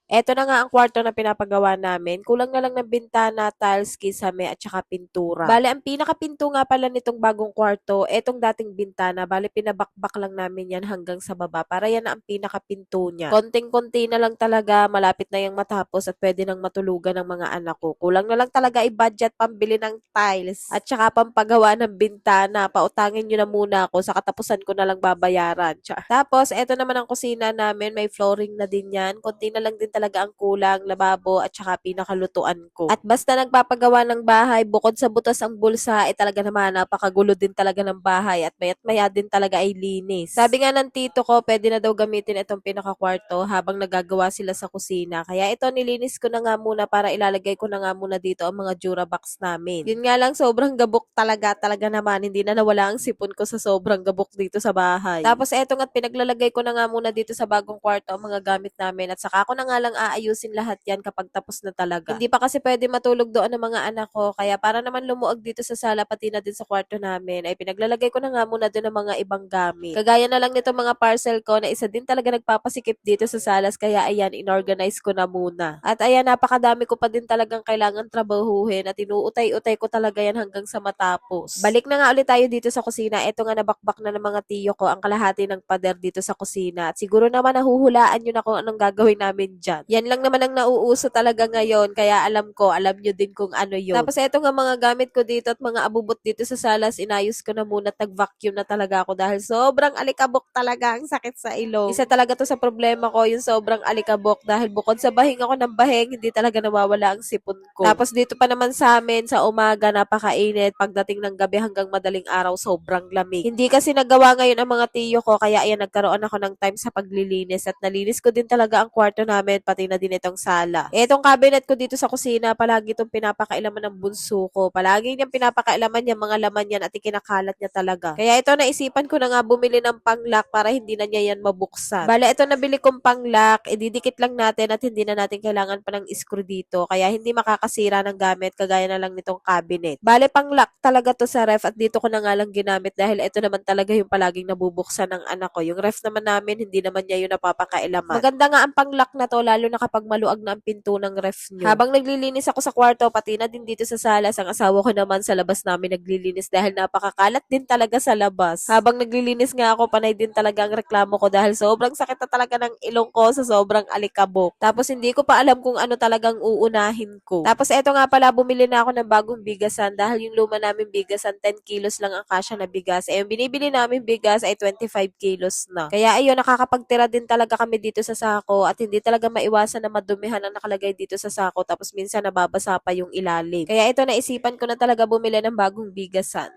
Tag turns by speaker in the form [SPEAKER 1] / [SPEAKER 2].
[SPEAKER 1] Eto na nga ang kwarto na pinapagawa namin. Kulang na lang ng bintana, tiles, kisame at saka pintura. Bale, ang pinakapinto nga pala nitong bagong kwarto, etong dating bintana. Bale, pinabakbak lang namin yan hanggang sa baba para yan na ang pinakapinto niya. Konting-konti na lang talaga, malapit na yung matapos at pwede nang matulugan ng mga anak ko. Kulang na lang talaga i-budget pambili ng tiles at saka pampagawa ng bintana. Pautangin nyo na muna ako, sa katapusan ko na lang babayaran. Tapos, eto naman ang kusina namin. May flooring na din yan. Konti na lang din talaga ang kulang, lababo at saka pinakalutuan ko. At basta nagpapagawa ng bahay, bukod sa butas ang bulsa, talaga naman napakagulo din talaga ng bahay at mayat maya din talaga ay linis. Sabi nga ng tito ko, pwede na daw gamitin itong pinakakwarto habang nagagawa sila sa kusina. Kaya ito nilinis ko na nga muna para ilalagay ko na nga muna dito ang mga Durabox namin. Yun nga lang, sobrang gabok talaga naman. Hindi na nawala ang sipon ko sa sobrang gabok dito sa bahay. Tapos eto nga't pinaglalagay ko na nga muna dito sa bagong kwarto ang mga gamit namin at saka ako na nga lang aayusin lahat yan kapag tapos na talaga. Hindi pa kasi pwede matulog doon ang mga anak ko kaya para naman lumuag dito sa sala pati na din sa kwarto namin ay pinaglalagay ko na nga muna doon ang mga ibang gamit. Kagaya na lang nito mga parcel ko na isa din talaga nagpapasikip dito sa salas kaya ayan inorganize ko na muna. At ayan napakadami ko pa din talagang kailangan trabahuhin at inuutay-utay ko talaga yan hanggang sa matapos. Balik na nga ulit tayo dito sa kusina. Ito nga nabakbak na ng mga tiyo ko ang kalahati ng pader dito sa kusina. At siguro naman nahuhulaan nyo na kung anong gagawin namin dyan. Yan lang naman ang nauuso talaga ngayon. Kaya alam ko, alam nyo din kung ano yun. Tapos eto nga mga gamit ko dito at mga abubot dito sa salas, inayos ko na muna at nag-vacuum na talaga ako dahil sobrang alikabok talaga ang sakit sa ilong. Isa talaga to sa problema ko, yung sobrang alikabok dahil bukod sa bahing ako ng bahing, hindi talaga nawawala ang sipon ko. Tapos dito pa naman sa amin, sa umaga, napakainit. Pagdating ng gabi hanggang madaling araw, sobrang lamig. Hindi kasi nagawa ngayon ang mga tiyo ko, kaya ayan, nagkaroon ako ng time sa paglilinis at nalinis ko din talaga ang kwarto namin, pati na din itong sala. Itong cabinet ko dito sa kusina, palagi itong pinapakailaman ng bunso ko. Palagi niyang pinapakailaman yung mga laman yan at ikinakalat niya talaga. Kaya ito naisipan ko na nga bumili ng panglock para hindi na niya yan mabuksan. Bale, ito nabili kong panglock, ididikit lang natin at hindi na natin kailangan pa ng screw dito. Kaya hindi makakasira ng gamit kagaya na lang nitong cabinet. Bale, panglock talaga to sa ref at dito ko na nga lang ginamit dahil ito naman talaga yung palaging nabubuksan ng anak ko. Yung ref naman namin, hindi naman niya yung napapakailaman. Maganda nga ang panglock na to, lalo na kapag maluag na ang pinto ng ref nyo. Habang naglilinis ako sa kwarto, pati na din dito sa salas, ang asawa ko naman sa labas namin naglilinis dahil napakakalat din talaga sa labas. Habang naglilinis nga ako, panay din talaga ang reklamo ko dahil sobrang sakit na talaga ng ilong ko sa sobrang alikabok. Tapos hindi ko pa alam kung ano talagang uunahin ko. Tapos eto nga pala, bumili na ako ng bagong bigasan dahil yung luma namin bigasan 10 kilos lang ang kasya na bigas. Eh yung binibili namin bigas ay 25 kilos na. Kaya ayun, nakakapagtira din talaga kami dito sa sako at hindi talaga maiwasan na madumihan ang nakalagay dito sa sako tapos minsan nababasa pa yung ilalim. Kaya ito naisipan ko na talaga bumili ng bagong bigasan.